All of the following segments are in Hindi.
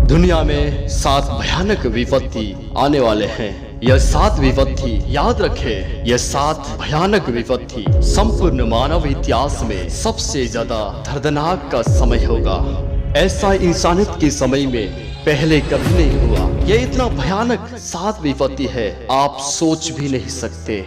दुनिया में 7 भयानक विपत्ति आने वाले हैं। यह 7 विपत्ति याद रखें, यह 7 भयानक विपत्ति संपूर्ण मानव इतिहास में सबसे ज्यादा दर्दनाक का समय होगा। ऐसा इंसानियत के समय में पहले कभी नहीं हुआ। यह इतना भयानक 7 विपत्ति है, आप सोच भी नहीं सकते।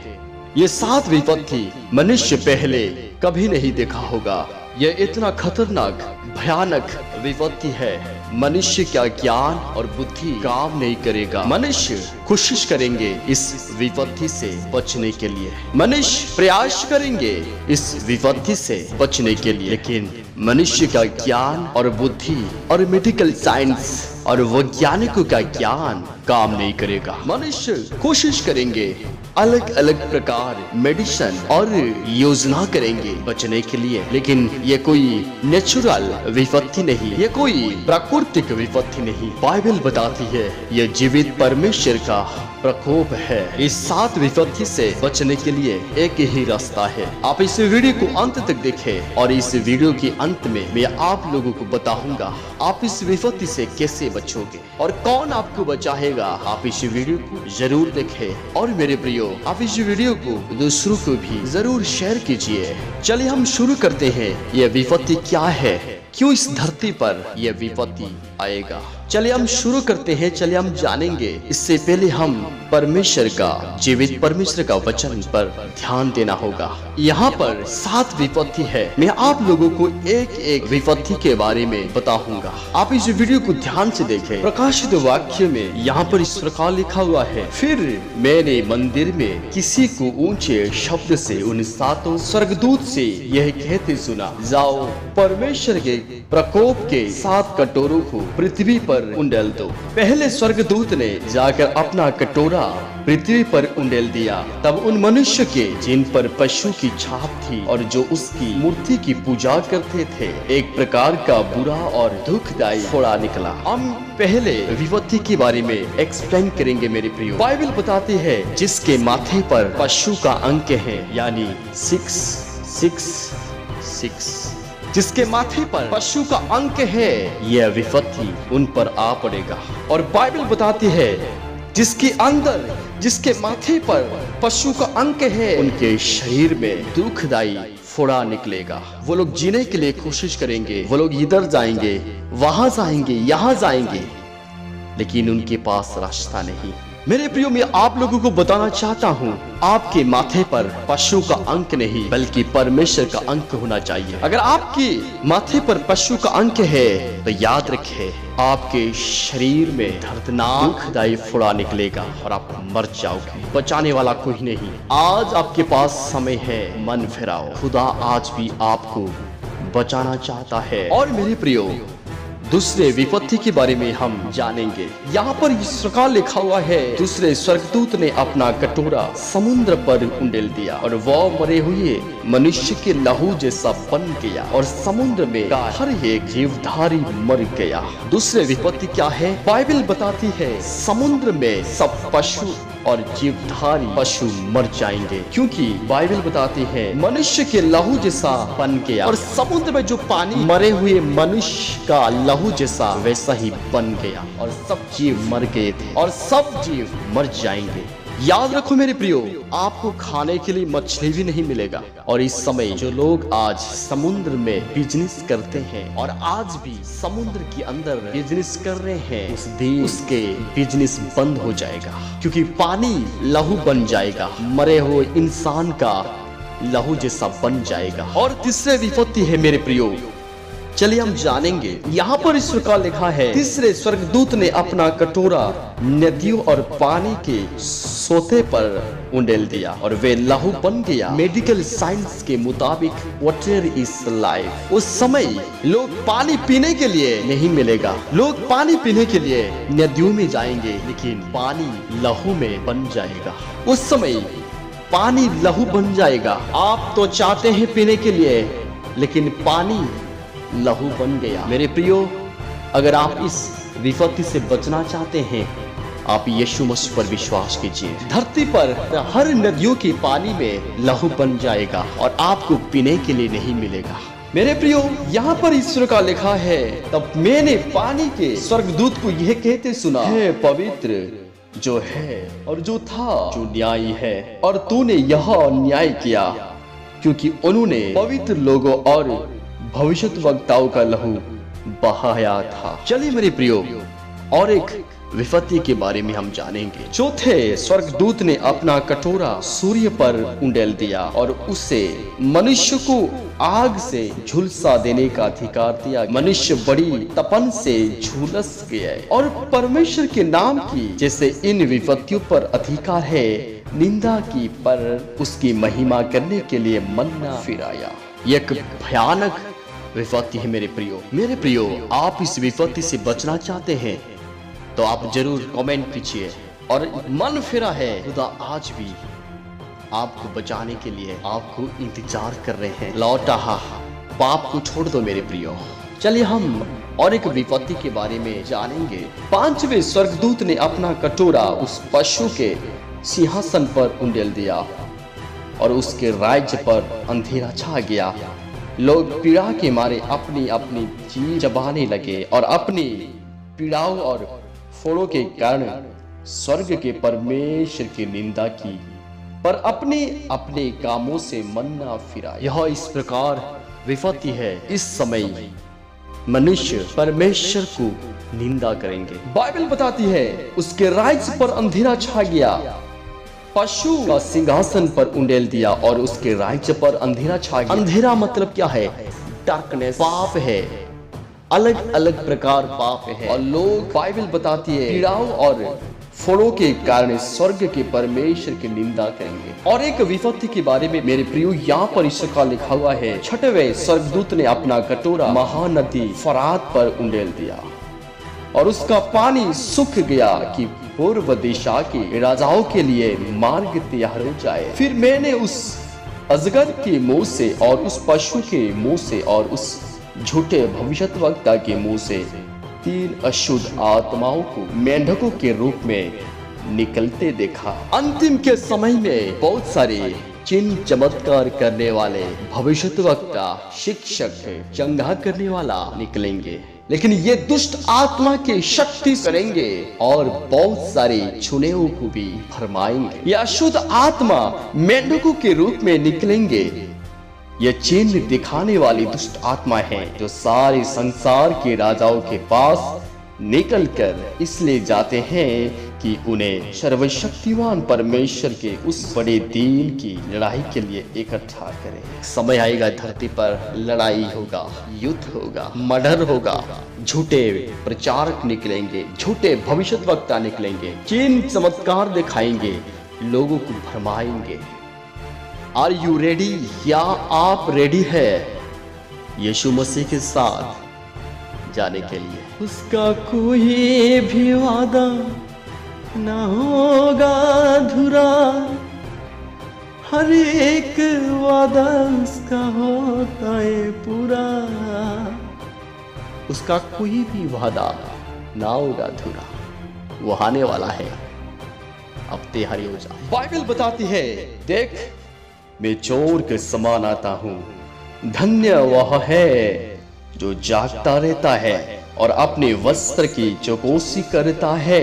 ये 7 विपत्ति मनुष्य पहले कभी नहीं देखा होगा। यह इतना खतरनाक भयानक विपत्ति है, मनुष्य का ज्ञान और बुद्धि काम नहीं करेगा। मनुष्य कोशिश करेंगे इस विपत्ति से बचने के लिए, मनुष्य प्रयास करेंगे इस विपत्ति से बचने के लिए, लेकिन मनुष्य का ज्ञान और बुद्धि और मेडिकल साइंस और वैज्ञानिकों का ज्ञान काम नहीं करेगा। मनुष्य कोशिश करेंगे, अलग अलग प्रकार मेडिसिन और योजना करेंगे बचने के लिए, लेकिन ये कोई नेचुरल विपत्ति नहीं, ये कोई प्राकृतिक विपत्ति नहीं। बाइबल बताती है यह जीवित परमेश्वर का प्रकोप है। इस 7 विपत्ति से बचने के लिए एक ही रास्ता है। आप इस वीडियो को अंत तक देखें और इस वीडियो के अंत में मैं आप लोगों को बताऊंगा आप इस विपत्ति से कैसे बचोगे और कौन आपको बचाएगा। आप इस वीडियो को जरूर देखें और मेरे प्रियो, आप इस वीडियो को दूसरों को भी जरूर शेयर कीजिए। चलिए हम शुरू करते हैं। यह विपत्ति क्या है, क्यों इस धरती पर यह विपत्ति आएगा। चलिए हम शुरू करते हैं, चलिए हम जानेंगे। इससे पहले हम परमेश्वर का, जीवित परमेश्वर का वचन पर ध्यान देना होगा। यहाँ पर 7 विपत्ति है। मैं आप लोगों को एक एक विपत्ति के बारे में बताऊंगा। आप इस वीडियो को ध्यान से देखें। प्रकाशित वाक्य में यहाँ पर इस प्रकार लिखा हुआ है, फिर मैंने मंदिर में किसी को ऊंचे शब्द से उन 7 स्वर्गदूत से यह कहते सुना, जाओ परमेश्वर के प्रकोप के 7 कटोरों को पृथ्वी पर उंडेल दो। पहले स्वर्गदूत ने जाकर अपना कटोरा पृथ्वी पर उंडेल दिया। तब उन मनुष्य के जिन पर पशु की छाप थी और जो उसकी मूर्ति की पूजा करते थे, एक प्रकार का बुरा और दुखदायी फोड़ा निकला। हम पहले विपत्ति के बारे में एक्सप्लेन करेंगे मेरे प्रियो। बाइबल बताती है जिसके माथे पर पशु का अंक है, यानी 666, जिसके माथे पर पशु का अंक है, यह विपत्ति उन पर आ पड़ेगा। और बाइबल बताती है जिसके अंदर, जिसके माथे पर पशु का अंक है, उनके शरीर में दुखदायी फोड़ा निकलेगा। वो लोग जीने के लिए कोशिश करेंगे, वो लोग इधर जाएंगे, वहां जाएंगे, यहाँ जाएंगे, लेकिन उनके पास रास्ता नहीं। मेरे प्रियो, मैं आप लोगों को बताना चाहता हूँ, आपके माथे पर पशु का अंक नहीं बल्कि परमेश्वर का अंक होना चाहिए। अगर आपके माथे पर पशु का अंक है तो याद रखें, आपके शरीर में दर्दनाक दुखदायी फोड़ा निकलेगा और आप मर जाओगे। बचाने वाला कोई नहीं। आज आपके पास समय है, मन फिराओ। खुदा आज भी आपको बचाना चाहता है। और मेरे प्रियो, दूसरे विपत्ति के बारे में हम जानेंगे। यहाँ पर इस प्रकार लिखा हुआ है, दूसरे स्वर्गदूत ने अपना कटोरा समुद्र पर उंडेल दिया और वह मरे हुए मनुष्य के लहू जैसा बन गया और समुद्र में का हर एक जीवधारी मर गया। दूसरे विपत्ति क्या है? बाइबल बताती है समुद्र में सब पशु और जीवधारी पशु मर जाएंगे, क्योंकि बाइबल बताती है मनुष्य के लहू जैसा बन गया और समुद्र में जो पानी मरे हुए मनुष्य का लहू जैसा वैसा ही बन गया और सब जीव मर गए थे और सब जीव मर जाएंगे। याद रखो मेरे प्रियो, आपको खाने के लिए मछली भी नहीं मिलेगा। और इस समय जो लोग आज समुद्र में बिजनेस करते हैं और आज भी समुद्र के अंदर बिजनेस कर रहे हैं, उस दिन उसके बिजनेस बंद हो जाएगा, क्योंकि पानी लहू बन जाएगा, मरे हुए इंसान का लहू जैसा बन जाएगा। और तीसरे विपत्ति है मेरे प्रियो, चलिए हम जानेंगे। यहाँ पर इस प्रकार लिखा है, तीसरे स्वर्गदूत ने अपना कटोरा नदियों और पानी के सोते पर उंडेल दिया और वे लहू बन गया। मेडिकल साइंस के मुताबिक वाटर इज लाइफ। उस समय लोग पानी पीने के लिए नहीं मिलेगा, लोग पानी पीने के लिए नदियों में जाएंगे, लेकिन पानी लहू में बन जाएगा। उस समय पानी लहू बन जाएगा। आप तो चाहते हैं पीने के लिए, लेकिन पानी लहू बन गया। मेरे प्रियो, अगर आप इस विपत्ति से बचना चाहते हैं, आप यीशु मसीह पर विश्वास कीजिए। धरती पर हर नदियों के पानी में लहू बन जाएगा और आपको पीने के लिए नहीं मिलेगा। मेरे प्रियो, यहाँ पर ईश्वर का लिखा है, तब मैंने पानी के स्वर्गदूत को यह कहते सुना, है पवित्र जो है और जो था, जो न्यायी है, और तूने यह न्याय किया क्योंकि उन्होंने पवित्र लोगों और भविष्यद्वक्ताओं का लहू बहाया था। चलिए मेरे प्रियो, और एक विपत्ति के बारे में हम जानेंगे। चौथे स्वर्गदूत ने अपना कटोरा सूर्य पर उंडेल दिया और उसे मनुष्य को आग से झुलसा देने का अधिकार दिया। मनुष्य बड़ी तपन से झुलस गया और परमेश्वर के नाम की जैसे इन विपत्तियों पर अधिकार है, निंदा की पर उसकी महिमा करने के लिए मन्ना फिराया। एक भयानक विपत्ति है मेरे प्रियो। आप इस विपत्ति से बचना चाहते हैं तो आप जरूर कमेंट कीजिए। और मन फिरा है, खुदा आज भी आपको बचाने के लिए आपको इंतजार कर रहे हैं। लौटा पाप को छोड़ दो मेरे प्रियो। चलिए हम और एक विपत्ति के बारे में जानेंगे। पांचवें स्वर्गदूत ने अपना कटोरा उस पशु के सिंहासन पर उंडेल दिया और उसके राज्य पर अंधेरा छा गया। लोग पीड़ा के मारे अपनी अपनी जीभ चबाने लगे और अपनी पीड़ाओं और फोड़ों के कारण स्वर्ग के परमेश्वर की निंदा की, पर अपने अपने कामों से मन्ना फिराया। यह इस प्रकार विपत्ति है, इस समय मनुष्य परमेश्वर को निंदा करेंगे। बाइबल बताती है उसके राज्य पर अंधेरा छा गया, पशु का सिंहासन पर उंडेल दिया और उसके राज्य पर अंधेरा छा गया। अंधेरा मतलब क्या है? डार्कनेस, पाप है, अलग अलग प्रकार पाप है। और लोग, बाइबल बताती है, पीड़ाओं और फोड़ों के कारण स्वर्ग के परमेश्वर की निंदा करेंगे। और एक विपत्ति के बारे में मेरे प्रियो, यहाँ पर ईश्वर का लिखा हुआ है, छठवें स्वर्गदूत ने अपना कटोरा महानदी फरात पर उंडेल दिया और उसका पानी सूख गया कि पूर्व दिशा के राजाओं के लिए मार्ग तैयार हो जाए। फिर मैंने उस अजगर के मुंह से और उस पशु के मुंह से और उस झूठे भविष्यद्वक्ता के मुंह से 3 अशुद्ध आत्माओं को मेंढकों के रूप में निकलते देखा। अंतिम के समय में बहुत सारे चिन्ह चमत्कार करने वाले भविष्यद्वक्ता, शिक्षक, चंगा करने वाला निकलेंगे, लेकिन ये दुष्ट आत्मा की शक्ति करेंगे और बहुत सारे छुनेओं को भी फरमाएंगे। ये अशुद्ध आत्मा मेंढकों के रूप में निकलेंगे। ये चिन्ह दिखाने वाली दुष्ट आत्मा है जो सारे संसार के राजाओं के पास निकलकर इसलिए जाते हैं कि उन्हें सर्वशक्तिमान परमेश्वर के उस बड़े दिन की लड़ाई के लिए इकट्ठा करें। समय आएगा, धरती पर लड़ाई होगा, युद्ध होगा, मर्डर होगा, झूठे प्रचारक निकलेंगे, झूठे भविष्यद्वक्ता निकलेंगे, चिन्ह चमत्कार दिखाएंगे, लोगों को भरमाएंगे। Are you ready? या आप रेडी है यीशु मसीह के साथ जाने के लिए? उसका कोई भी वादा ना होगा अधूरा, हर एक वादा उसका होता है पूरा। उसका कोई भी वादा ना होगा अधूरा, वो आने वाला है, अब तैयारी हो जाए। बाइबल बताती है, देख मैं चोर के समान आता हूँ, धन्य वह है जो जागता रहता है और अपने वस्त्र की चौकसी करता है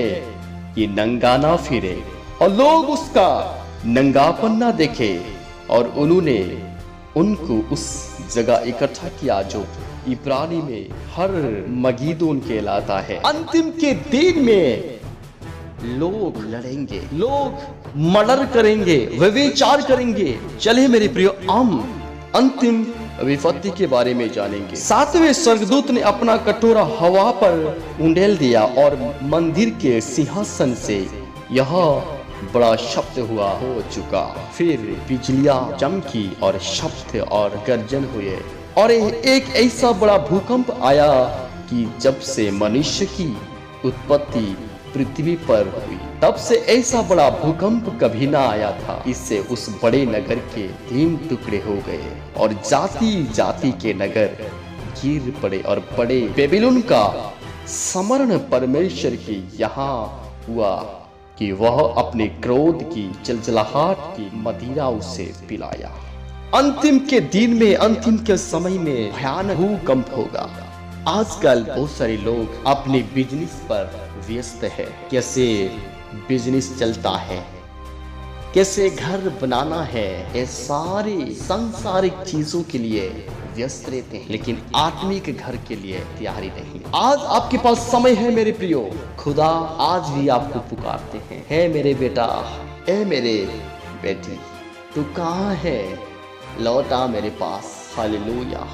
कि नंगा ना फिरे और लोग उसका नंगापन ना देखे। और उन्होंने उनको उस जगह इकट्ठा किया जो इब्रानी में हर मगीदोन कहलाता है। अंतिम के दिन में लोग लड़ेंगे, लोग मर्डर करेंगे, व्यभिचार करेंगे। चलिए मेरे प्रियो, हम अंतिम विपत्ति के बारे में जानेंगे। 7वें स्वर्गदूत ने अपना कटोरा हवा पर उंडेल दिया और मंदिर के सिंहासन से यह बड़ा शब्द हुआ हो चुका। फिर बिजलियां चमकी और शब्द और गर्जन हुए और एक ऐसा बड़ा भूकंप आया कि जब से मनुष्य की उत्पत्ति पृथ्वी पर हुई तब से ऐसा बड़ा भूकंप कभी ना आया था। इससे उस बड़े नगर के 3 टुकड़े हो गए और जाति जाति के नगर गिर पड़े और बड़े बेबीलोन का स्मरण परमेश्वर की यहाँ हुआ कि वह अपने क्रोध की जलजलाहट की मदिरा उसे पिलाया। अंतिम के दिन में, अंतिम के समय में भयानक भूकंप होगा। आजकल बहुत सारे लोग अपने बिजनेस पर व्यस्त है। कैसे बिजनेस चलता है, कैसे घर बनाना है, ये सारी सांसारिक चीजों के लिए व्यस्त रहते हैं, लेकिन आत्मिक घर के लिए तैयारी नहीं। आज आपके पास समय है मेरे प्रियो। खुदा आज भी आपको पुकारते हैं, हे मेरे बेटा, हे मेरे बेटी, तू कहाँ है? लौट आ मेरे पास। हालेलुया।